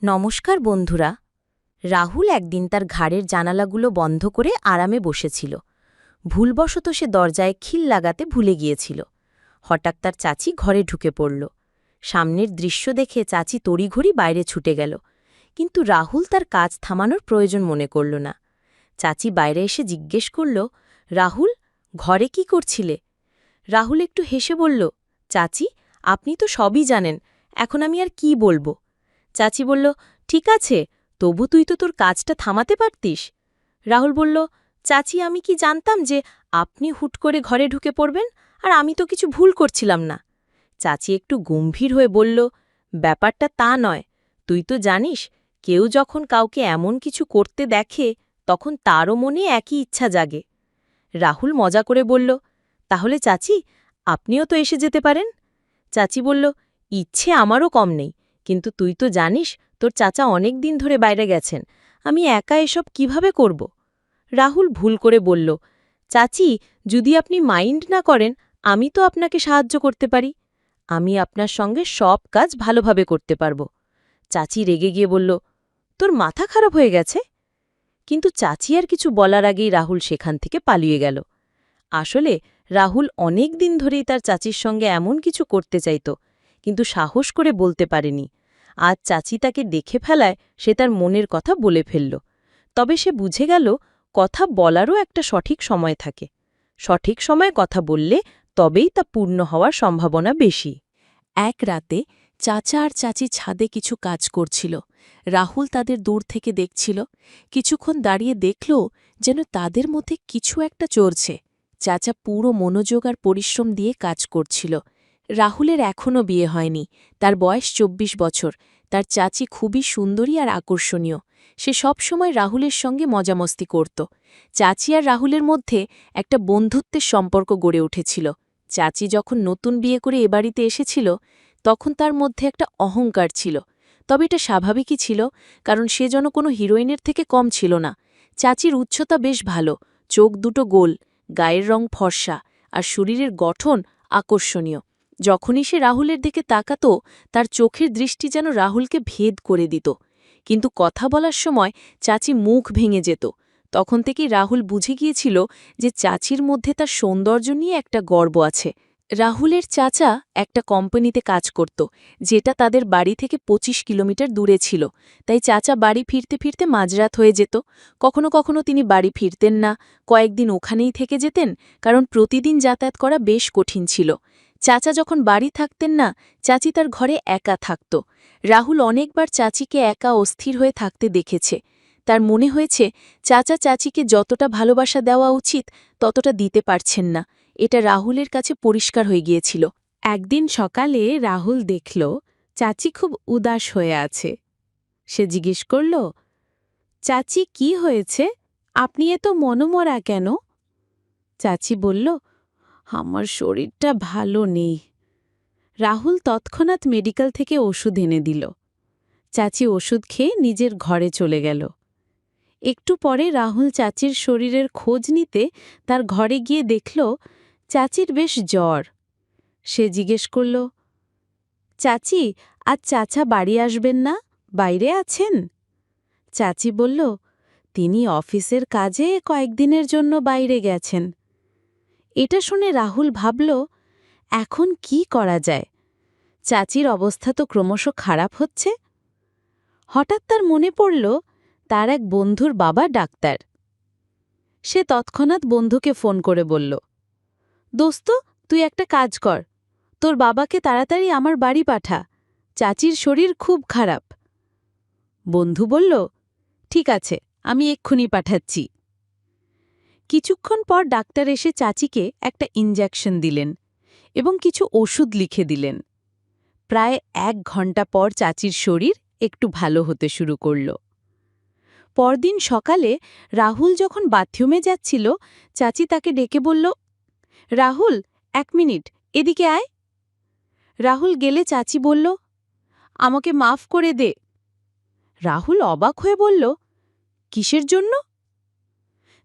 নমস্কার বন্ধুরা। রাহুল একদিন তার ঘাড়ের জানালাগুলো বন্ধ করে আরামে বসেছিল। ভুলবশত সে দরজায় খিল লাগাতে ভুলে গিয়েছিল। হঠাৎ তার চাচি ঘরে ঢুকে পড়ল। সামনের দৃশ্য দেখে চাচি তড়িঘড়ি বাইরে ছুটে গেল, কিন্তু রাহুল তার কাজ থামানোর প্রয়োজন মনে করল না। চাচি বাইরে এসে জিজ্ঞেস করল, রাহুল, ঘরে কি করছিলে? রাহুল একটু হেসে বলল, চাচি, আপনি তো সবই জানেন, এখন আমি আর কি বলবো? চাচি বলল, ঠিক আছে, তবু তুই তো তোর কাজটা থামাতে পারতিস। রাহুল বলল, চাচি, আমি কি জানতাম যে আপনি হুট করে ঘরে ঢুকে পড়বেন, আর আমি তো কিছু ভুল করছিলাম না। চাচি একটু গম্ভীর হয়ে বলল, ব্যাপারটা তা নয়, তুই তো জানিস, কেউ যখন কাউকে এমন কিছু করতে দেখে তখন তারও মনে একই ইচ্ছা জাগে। রাহুল মজা করে বলল, তাহলে চাচি, আপনিও তো এসে যেতে পারেন। চাচি বলল, ইচ্ছে আমারও কম নেই, কিন্তু তুই তো জানিস তোর চাচা অনেক দিন ধরে বাইরে গেছেন, আমি একা এসব কিভাবে করব? রাহুল ভুল করে বলল, চাচি, যদি আপনি মাইন্ড না করেন, আমি তো আপনাকে সাহায্য করতে পারি। আমি আপনার সঙ্গে সব কাজ ভালোভাবে করতে পারব। চাচি রেগে গিয়ে বলল, তোর মাথা খারাপ হয়ে গেছে? কিন্তু চাচি আর কিছু বলার আগেই রাহুল সেখান থেকে পালিয়ে গেল। আসলে রাহুল অনেক দিন ধরেই তার চাচির সঙ্গে এমন কিছু করতে চাইত, কিন্তু সাহস করে বলতে পারেনি। আজ চাচি তাকে দেখে ফেলায় সে তার মনের কথা বলে ফেলল। তবে সে বুঝে গেল, কথা বলারও একটা সঠিক সময় থাকে। সঠিক সময়ে কথা বললে তবেই তা পূর্ণ হওয়ার সম্ভাবনা বেশি। এক রাতে চাচা আর চাচি ছাদে কিছু কাজ করছিল। রাহুল তাদের দূর থেকে দেখছিল। কিছুক্ষণ দাঁড়িয়ে দেখল যেন তাদের মধ্যে কিছু একটা চড়ছে। চাচা পুরো মনোযোগ আর পরিশ্রম দিয়ে কাজ করছিল। রাহুলের এখনও বিয়ে হয়নি, তার বয়স ২৪ বছর। তার চাচি খুবই সুন্দরী আর আকর্ষণীয়। সে সবসময় রাহুলের সঙ্গে মজামস্তি করত। চাচি আর রাহুলের মধ্যে একটা বন্ধুত্বের সম্পর্ক গড়ে উঠেছিল। চাচি যখন নতুন বিয়ে করে এ বাড়িতে এসেছিল, তখন তার মধ্যে একটা অহংকার ছিল। তবে এটা স্বাভাবিকই ছিল, কারণ সে যেন কোনো হিরোইনের থেকে কম ছিল না। চাচির উচ্চতা বেশ ভালো, চোখ দুটো গোল, গায়ের রং ফর্সা, আর শরীরের গঠন আকর্ষণীয়। যখনই সে রাহুলের দিকে তাকাত, তার চোখের দৃষ্টি যেন রাহুলকে ভেদ করে দিত। কিন্তু কথা বলার সময় চাচি মুখ ভেঙে যেত। তখন থেকেই রাহুল বুঝে গিয়েছিল যে চাচির মধ্যে তার সৌন্দর্য নিয়ে একটা গর্ব আছে। রাহুলের চাচা একটা কোম্পানিতে কাজ করত, যেটা তাদের বাড়ি থেকে ২৫ কিলোমিটার দূরে ছিল। তাই চাচা বাড়ি ফিরতে ফিরতে মাঝরাত হয়ে যেত। কখনো কখনো তিনি বাড়ি ফিরতেন না, কয়েকদিন ওখানেই থেকে যেতেন, কারণ প্রতিদিন যাতায়াত করা বেশ কঠিন ছিল। চাচা যখন বাড়ি থাকতেন না, চাচি তার ঘরে একা থাকত। রাহুল অনেকবার চাচিকে একা অস্থির হয়ে থাকতে দেখেছে। তার মনে হয়েছে চাচা চাচিকে যতটা ভালোবাসা দেওয়া উচিত ততটা দিতে পারছেন না। এটা রাহুলের কাছে পরিষ্কার হয়ে গিয়েছিল। একদিন সকালে রাহুল দেখল চাচি খুব উদাস হয়ে আছে। সে জিজ্ঞেস করল, চাচি, কি হয়েছে? আপনি এত মনমরা কেন? চাচি বলল, আমার শরীরটা ভালো নেই। রাহুল তৎক্ষণাৎ মেডিকেল থেকে ওষুধ এনে দিল। চাচি ওষুধ খেয়ে নিজের ঘরে চলে গেল। একটু পরে রাহুল চাচির শরীরের খোঁজ নিতে তার ঘরে গিয়ে দেখল চাচির বেশ জ্বর। সে জিজ্ঞেস করল, চাচি, আজ চাচা বাড়ি আসবেন না, বাইরে আছেন? চাচি বলল, তিনি অফিসের কাজে কয়েকদিনের জন্য বাইরে গেছেন। এটা শুনে রাহুল ভাবল, এখন কি করা যায়? চাচির অবস্থা তো ক্রমশ খারাপ হচ্ছে। হঠাৎ তার মনে পড়ল তার এক বন্ধুর বাবা ডাক্তার। সে তৎক্ষণাৎ বন্ধুকে ফোন করে বলল, দোস্ত, তুই একটা কাজ কর, তোর বাবাকে তাড়াতাড়ি আমার বাড়ি পাঠা, চাচির শরীর খুব খারাপ। বন্ধু বলল, ঠিক আছে, আমি এক্ষুনি পাঠাচ্ছি। কিছুক্ষণ পর ডাক্তার এসে চাচিকে একটা ইনজেকশন দিলেন এবং কিছু ওষুধ লিখে দিলেন। প্রায় ১ ঘণ্টা পর চাচির শরীর একটু ভালো হতে শুরু করল। পরদিন সকালে রাহুল যখন বাথরুমে যাচ্ছিল, চাচি তাকে ডেকে বলল, রাহুল, ১ মিনিট, এদিকে আয়। রাহুল গেলে চাচি বলল, আমাকে মাফ করে দে। রাহুল অবাক হয়ে বলল, কিসের জন্য?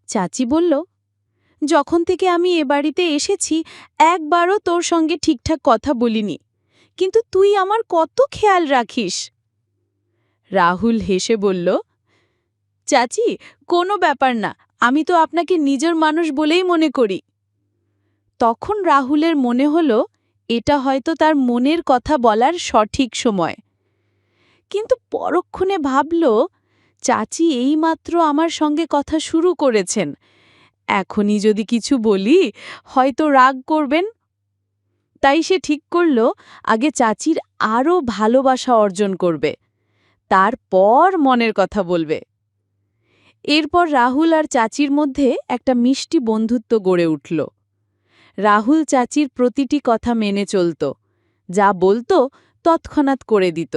চাচি বলল, যখন থেকে আমি এ বাড়িতে এসেছি একবারও তোর সঙ্গে ঠিকঠাক কথা বলিনি, কিন্তু তুই আমার কত খেয়াল রাখিস। রাহুল হেসে বলল, চাচি, কোনো ব্যাপার না, আমি তো আপনাকে নিজের মানুষ বলেই মনে করি। তখন রাহুলের মনে হলো এটা হয়তো তার মনের কথা বলার সঠিক সময়। কিন্তু পরক্ষণে ভাবল, চাচি এইমাত্র আমার সঙ্গে কথা শুরু করেছেন, এখনই যদি কিছু বলি হয়তো রাগ করবেন। তাই সে ঠিক করল আগে চাচির আরও ভালোবাসা অর্জন করবে, তারপর মনের কথা বলবে। এরপর রাহুল আর চাচির মধ্যে একটা মিষ্টি বন্ধুত্ব গড়ে উঠল। রাহুল চাচির প্রতিটি কথা মেনে চলত, যা বলতো তৎক্ষণাৎ করে দিত।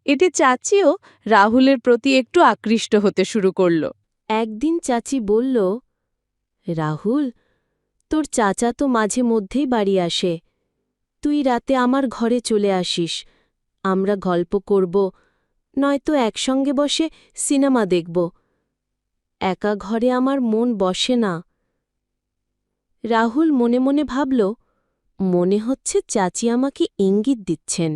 এতে চাচিও রাহুলের প্রতি একটু আকৃষ্ট হতে শুরু করল। একদিন চাচি বলল, রাহুল, তোর চাচা তো মাঝে মধ্যেই বাড়ি আসে। তুই রাতে আমার ঘরে চলে আসিস, আমরা গল্প করব, নয়তো একসঙ্গে বসে সিনেমা দেখব। একা ঘরে আমার মন বসে না। রাহুল মনে মনে ভাবল, মনে হচ্ছে চাচি আমাকে ইঙ্গিত দিচ্ছেন,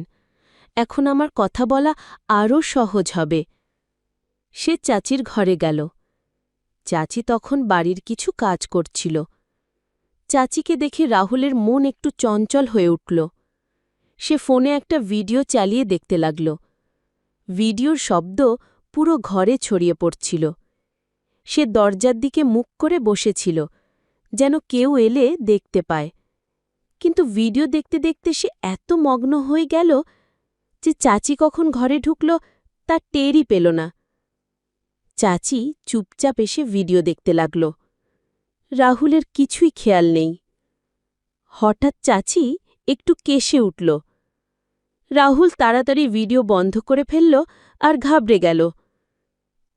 এখন আমার কথা বলা আরও সহজ হবে। সে চাচির ঘরে গেল। চাচি তখন বাড়ির কিছু কাজ করছিল। চাচিকে দেখে রাহুলের মন একটু চঞ্চল হয়ে উঠল। সে ফোনে একটা ভিডিও চালিয়ে দেখতে লাগল। ভিডিওর শব্দ পুরো ঘরে ছড়িয়ে পড়ছিল। সে দরজার দিকে মুখ করে বসেছিল, যেন কেউ এলে দেখতে পায়। কিন্তু ভিডিও দেখতে দেখতে সে এত মগ্ন হয়ে গেল যে চাচি কখন ঘরে ঢুকল তা টেরই পেল না। চাচি চুপচাপ এসে ভিডিও দেখতে লাগল। রাহুলের কিছুই খেয়াল নেই। হঠাৎ চাচি একটু কেশে উঠল। রাহুল তাড়াতাড়ি ভিডিও বন্ধ করে ফেলল আর ঘাবড়ে গেল।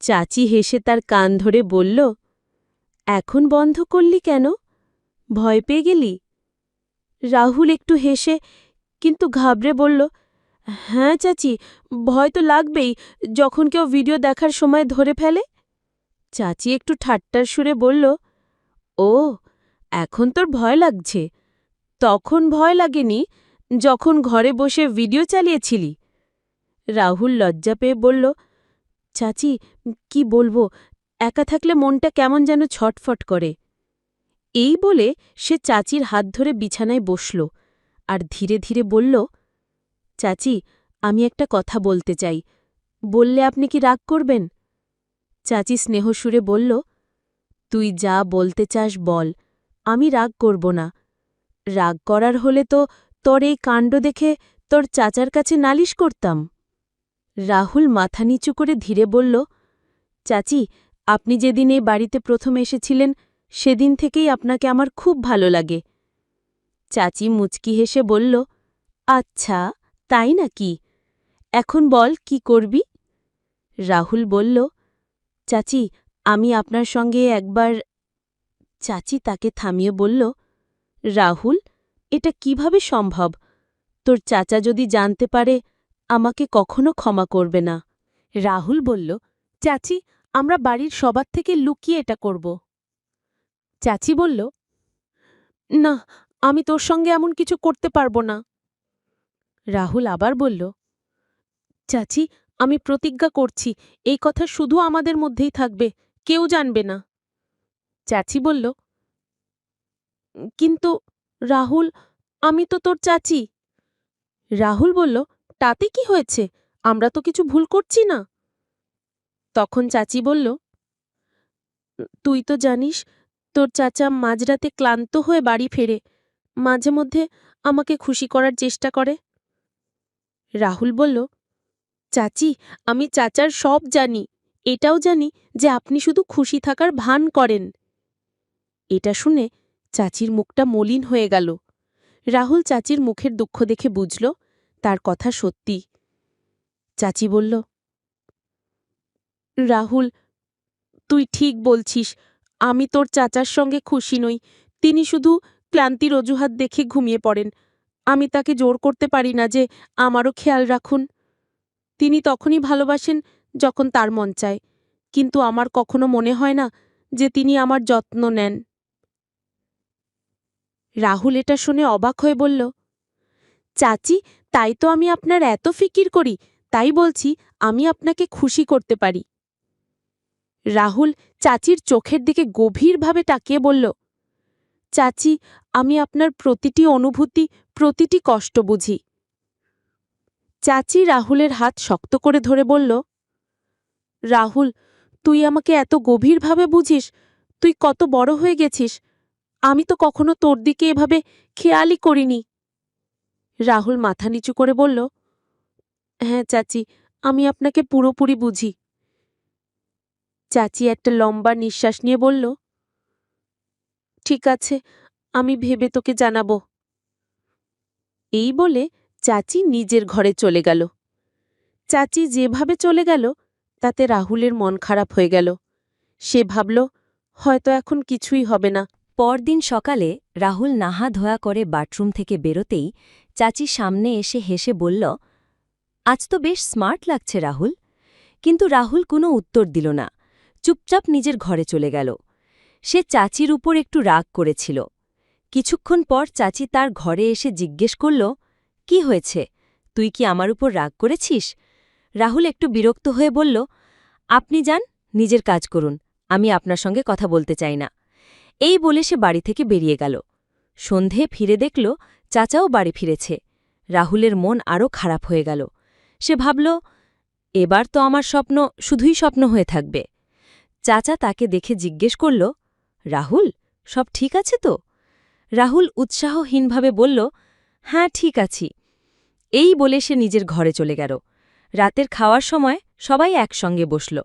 চাচি হেসে তার কান ধরে বলল, এখন বন্ধ করলি কেন? ভয় পেয়ে গেলি? রাহুল একটু হেসে কিন্তু ঘাবড়ে বলল, হ্যাঁ চাচি, ভয় তো লাগবেই যখন কেউ ভিডিও দেখার সময় ধরে ফেলে। চাচি একটু ঠাট্টার সুরে বলল, ও, এখন তোর ভয় লাগছে, তখন ভয় লাগেনি যখন ঘরে বসে ভিডিও চালিয়েছিলি? রাহুল লজ্জা পেয়ে বলল, চাচি, কি বলবো, একা থাকলে মনটা কেমন যেন ছটফট করে। এই বলে সে চাচির হাত ধরে বিছানায় বসল আর ধীরে ধীরে বলল, চাচি, আমি একটা কথা বলতে চাই, বললে আপনি কি রাগ করবেন? চাচি স্নেহসুরে বলল, তুই যা বলতে চাস বল, আমি রাগ করব না। রাগ করার হলে তো তোর এই কাণ্ড দেখে তোর চাচার কাছে নালিশ করতাম। রাহুল মাথা নিচু করে ধীরে বলল, চাচি, আপনি যেদিন এই বাড়িতে প্রথম এসেছিলেন সেদিন থেকেই আপনাকে আমার খুব ভালো লাগে। চাচি মুচকি হেসে বলল, আচ্ছা, তাই নাকি? এখন বল কি করবি? রাহুল বলল, চাচি, আমি আপনার সঙ্গে একবার। চাচি তাকে থামিয়ে বলল, রাহুল, এটা কিভাবে সম্ভব? তোর চাচা যদি জানতে পারে আমাকে কখনো ক্ষমা করবে না। রাহুল বলল, চাচি, আমরা বাড়ির সবার থেকে লুকিয়ে এটা করব। চাচি বলল, না, আমি তোর সঙ্গে এমন কিছু করতে পারবো না। রাহুল আবার বলল, চাচি, আমি প্রতিজ্ঞা করছি এই কথা শুধু আমাদের মধ্যেই থাকবে, কেউ জানবে না। চাচি বলল, কিন্তু রাহুল, আমি তো তোর চাচি। রাহুল বলল, তাতে কি হয়েছে, আমরা তো কিছু ভুল করছি না। তখন চাচি বলল, তুই তো জানিস তোর চাচা মাঝরাতে ক্লান্ত হয়ে বাড়ি ফেরে, মাঝে মধ্যে আমাকে খুশি করার চেষ্টা করে। রাহুল বলল, চাচি, আমি চাচার সব জানি, এটাও জানি যে আপনি শুধু খুশি থাকার ভান করেন। এটা শুনে চাচির মুখটা মলিন হয়ে গেল। রাহুল চাচির মুখের দুঃখ দেখে বুঝল তার কথা সত্যি। চাচি বলল, রাহুল, তুই ঠিক বলছিস, আমি তোর চাচার সঙ্গে খুশি নই, তিনি শুধু ক্লান্তির অজুহাত দেখে ঘুমিয়ে পড়েন। আমি তাকে জোর করতে পারি না যে আমারও খেয়াল রাখুন। তিনি তখনই ভালোবাসেন যখন তার মন চায়, কিন্তু আমার কখনো মনে হয় না যে তিনি আমার যত্ন নেন। রাহুল এটা শুনে অবাক হয়ে বলল, চাচি, তাই তো আমি আপনার এত ফিকির করি, তাই বলছি আমি আপনাকে খুশি করতে পারি। রাহুল চাচির চোখের দিকে গভীরভাবে তাকিয়ে বলল, চাচি, আমি আপনার প্রতিটি অনুভূতি, প্রতিটি কষ্ট বুঝি। চাচি রাহুলের হাত শক্ত করে ধরে বলল, রাহুল, তুই আমাকে এত গভীরভাবে বুঝিস, তুই কত বড় হয়ে গেছিস। আমি তো কখনো তোর দিকে এভাবে খেয়ালই করিনি। রাহুল মাথা নিচু করে বলল, হ্যাঁ চাচি, আমি আপনাকে পুরোপুরি বুঝি। চাচি একটা লম্বা নিঃশ্বাস নিয়ে বলল, ঠিক আছে, আমি ভেবে তোকে জানাবো। এই বলে চাচি নিজের ঘরে চলে গেল। চাচি যেভাবে চলে গেল তাতে রাহুলের মন খারাপ হয়ে গেল। সে ভাবল, হয়তো এখন কিছুই হবে না। পরদিন সকালে রাহুল নাহা ধোয়া করে বাথরুম থেকে বেরোতেই চাচি সামনে এসে হেসে বলল, আজ তো বেশ স্মার্ট লাগছে রাহুল। কিন্তু রাহুল কোনো উত্তর দিল না, চুপচাপ নিজের ঘরে চলে গেল। সে চাচির উপর একটু রাগ করেছিল। কিছুক্ষণ পর চাচি তার ঘরে এসে জিজ্ঞেস করল, কি হয়েছে, তুই কি আমার উপর রাগ করেছিস? রাহুল একটু বিরক্ত হয়ে বলল, আপনি যান, নিজের কাজ করুন, আমি আপনার সঙ্গে কথা বলতে চাই না। এই বলে সে বাড়ি থেকে বেরিয়ে গেল। সন্ধে ফিরে দেখল চাচাও বাড়ি ফিরেছে। রাহুলের মন আরও খারাপ হয়ে গেল। সে ভাবল, এবার তো আমার স্বপ্ন শুধুই স্বপ্ন হয়ে থাকবে। চাচা তাকে দেখে জিজ্ঞেস করল, রাহুল, সব ঠিক আছে তো? রাহুল উৎসাহহীনভাবে বলল, হ্যাঁ ঠিক আছি। এই বলে সে নিজের ঘরে চলে গেল। রাতের খাওয়ার সময় সবাই একসঙ্গে বসল।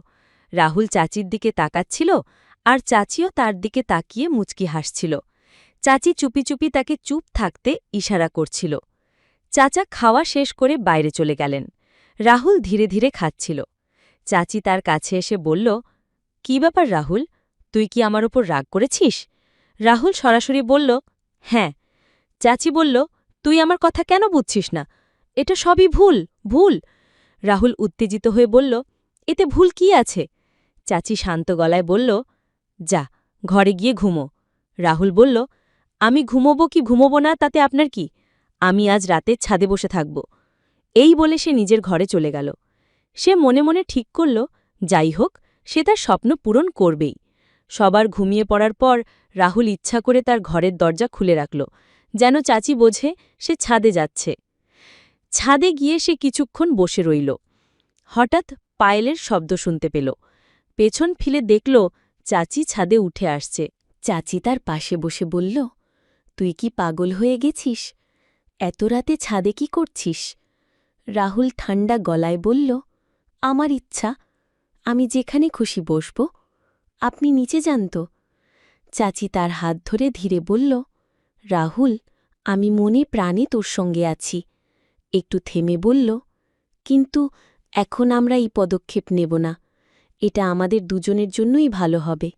রাহুল চাচির দিকে তাকাচ্ছিল, আর চাচিও তার দিকে তাকিয়ে মুচকি হাসছিল। চাচি চুপি চুপি তাকে চুপ থাকতে ইশারা করছিল। চাচা খাওয়া শেষ করে বাইরে চলে গেলেন। রাহুল ধীরে ধীরে খাচ্ছিল। চাচি তার কাছে এসে বলল, কি ব্যাপার রাহুল, তুই কি আমার ওপর রাগ করেছিস? রাহুল সরাসরি বলল, হ্যাঁ। চাচি বলল, তুই আমার কথা কেন বুঝছিস না? এটা সবই ভুল, ভুল। রাহুল উত্তেজিত হয়ে বলল, এতে ভুল কি আছে? চাচি শান্ত গলায় বলল, যা, ঘরে গিয়ে ঘুমো। রাহুল বলল, আমি ঘুমোবো কি ঘুমোবো না তাতে আপনার কি? আমি আজ রাতে ছাদে বসে থাকব। এই বলে সে নিজের ঘরে চলে গেল। সে মনে মনে ঠিক করল, যাই হোক, সে তার স্বপ্ন পূরণ করবেই। সবার ঘুমিয়ে পড়ার পর রাহুল ইচ্ছা করে তার ঘরের দরজা খুলে রাখল, যেন চাচি বোঝে সে ছাদে যাচ্ছে। ছাদে গিয়ে সে কিছুক্ষণ বসে রইল। হঠাৎ পায়েলের শব্দ শুনতে পেল। পেছন ফিরে দেখল চাচি ছাদে উঠে আসছে। চাচি তার পাশে বসে বলল, তুই কি পাগল হয়ে গেছিস? এত রাতে ছাদে কি করছিস? রাহুল ঠান্ডা গলায় বলল, আমার ইচ্ছা, আমি যেখানে খুশি বসব। আপনি নিচে যান তো। চাচি তার হাত ধরে ধীরে বলল, রাহুল, আমি মনে প্রাণে তোর সঙ্গে আছি। একটু থেমে বলল, কিন্তু এখন আমরা এই পদক্ষেপ নেব না। এটা আমাদের দুজনের জন্যই ভালো হবে।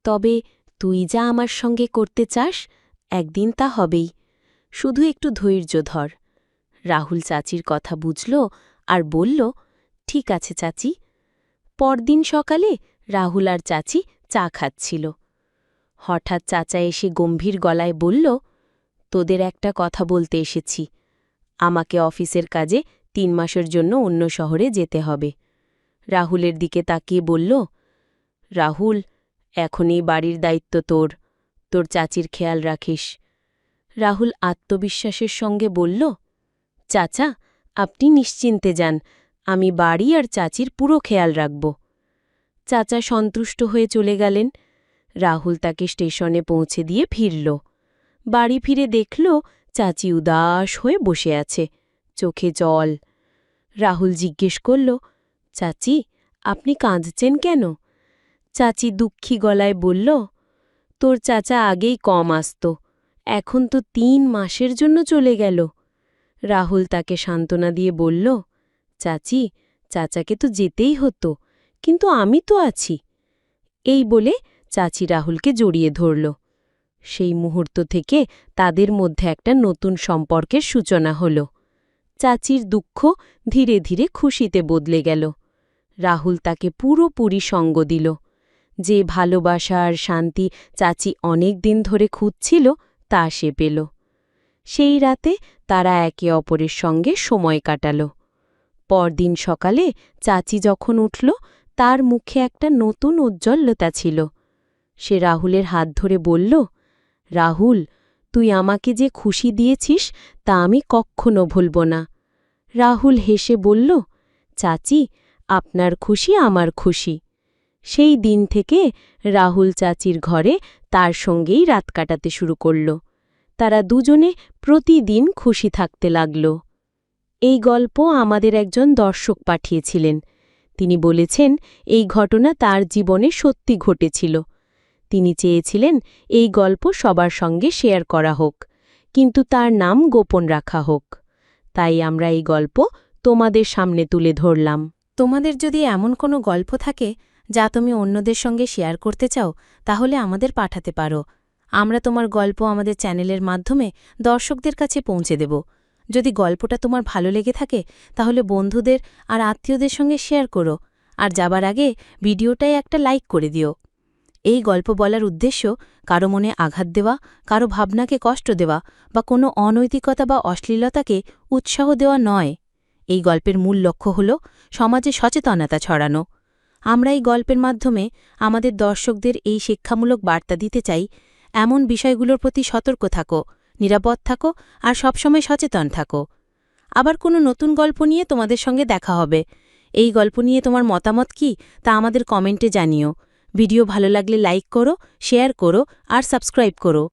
তবে তুই যা আমার সঙ্গে করতে চাস, একদিন তা হবেই। শুধু একটু ধৈর্য ধর। রাহুল চাচির কথা বুঝল আর বলল, ঠিক আছে চাচি। পরদিন সকালে রাহুল আর চাচি চা খাচ্ছিল। হঠাৎ চাচা এসে গম্ভীর গলায় বলল, তোদের একটা কথা বলতে এসেছি। আমাকে অফিসের কাজে ৩ মাসের জন্য অন্য শহরে যেতে হবে। রাহুলের দিকে তাকিয়ে বলল, রাহুল, এখন এই বাড়ির দায়িত্ব তোর। তোর চাচির খেয়াল রাখিস। রাহুল আত্মবিশ্বাসের সঙ্গে বলল, চাচা, আপনি নিশ্চিন্তে যান, আমি বাড়ি আর চাচির পুরো খেয়াল রাখব। চাচা সন্তুষ্ট হয়ে চলে গেলেন। রাহুল তাকে স্টেশনে পৌঁছে দিয়ে ফিরল। বাড়ি ফিরে দেখল চাচি উদাস হয়ে বসে আছে, চোখে জল। রাহুল জিজ্ঞেস করল, চাচি, আপনি কাঁদছেন কেন? চাচি দুঃখী গলায় বলল, তোর চাচা আগেই কম আসত, এখন তো ৩ মাসের জন্য চলে গেল। রাহুল তাকে সান্ত্বনা দিয়ে বলল, চাচি, চাচাকে তো যেতেই হতো, কিন্তু আমি তো আছি। এই বলে চাচি রাহুলকে জড়িয়ে ধরল। সেই মুহূর্ত থেকে তাদের মধ্যে একটা নতুন সম্পর্কের সূচনা হল। চাচির দুঃখ ধীরে ধীরে খুশিতে বদলে গেল। রাহুল তাকে পুরোপুরি সঙ্গ দিল। যে ভালোবাসা আর শান্তি চাচি অনেক দিন ধরে খুঁজছিল তা সে পেল। সেই রাতে তারা একে অপরের সঙ্গে সময় কাটাল। পরদিন সকালে চাচি যখন উঠল তার মুখে একটা নতুন উজ্জ্বলতা ছিল। সে রাহুলের হাত ধরে বলল, রাহুল, তুই আমাকে যে খুশি দিয়েছিস তা আমি কখনো ভুলব না। রাহুল হেসে বলল, চাচি, আপনার খুশি আমার খুশি। সেই দিন থেকে রাহুল চাচির ঘরে তার সঙ্গেই রাত কাটাতে শুরু করল। তারা দুজনে প্রতিদিন খুশি থাকতে লাগল। এই গল্প আমাদের একজন দর্শক পাঠিয়েছিলেন। তিনি বলেছেন এই ঘটনা তার জীবনে সত্যি ঘটেছিল। তিনি চেয়েছিলেন এই গল্প সবার সঙ্গে শেয়ার করা হোক, কিন্তু তার নাম গোপন রাখা হোক। তাই আমরা এই গল্প তোমাদের সামনে তুলে ধরলাম। তোমাদের যদি এমন কোনো গল্প থাকে যা তুমি অন্যদের সঙ্গে শেয়ার করতে চাও, তাহলে আমাদের পাঠাতে পারো। আমরা তোমার গল্প আমাদের চ্যানেলের মাধ্যমে দর্শকদের কাছে পৌঁছে দেব। যদি গল্পটা তোমার ভালো লেগে থাকে তাহলে বন্ধুদের আর আত্মীয়দের সঙ্গে শেয়ার করো, আর যাবার আগে ভিডিওটায় একটা লাইক করে দিও। এই গল্প বলার উদ্দেশ্য কারো মনে আঘাত দেওয়া, কারো ভাবনাকে কষ্ট দেওয়া বা কোনো অনৈতিকতা বা অশ্লীলতাকে উৎসাহ দেওয়া নয়। এই গল্পের মূল লক্ষ্য হল সমাজে সচেতনতা ছড়ানো। আমরা এই গল্পের মাধ্যমে আমাদের দর্শকদের এই শিক্ষামূলক বার্তা দিতে চাই, এমন বিষয়গুলোর প্রতি সতর্ক থাকো, নিরাপদ থাকো আর সবসময় সচেতন থাকো। আবার কোনো নতুন গল্প নিয়ে তোমাদের সঙ্গে দেখা হবে। এই গল্প নিয়ে তোমার মতামত কি তা আমাদের কমেন্টে জানিও। ভিডিও ভালো লাগলে লাইক করো, শেয়ার করো আর সাবস্ক্রাইব করো।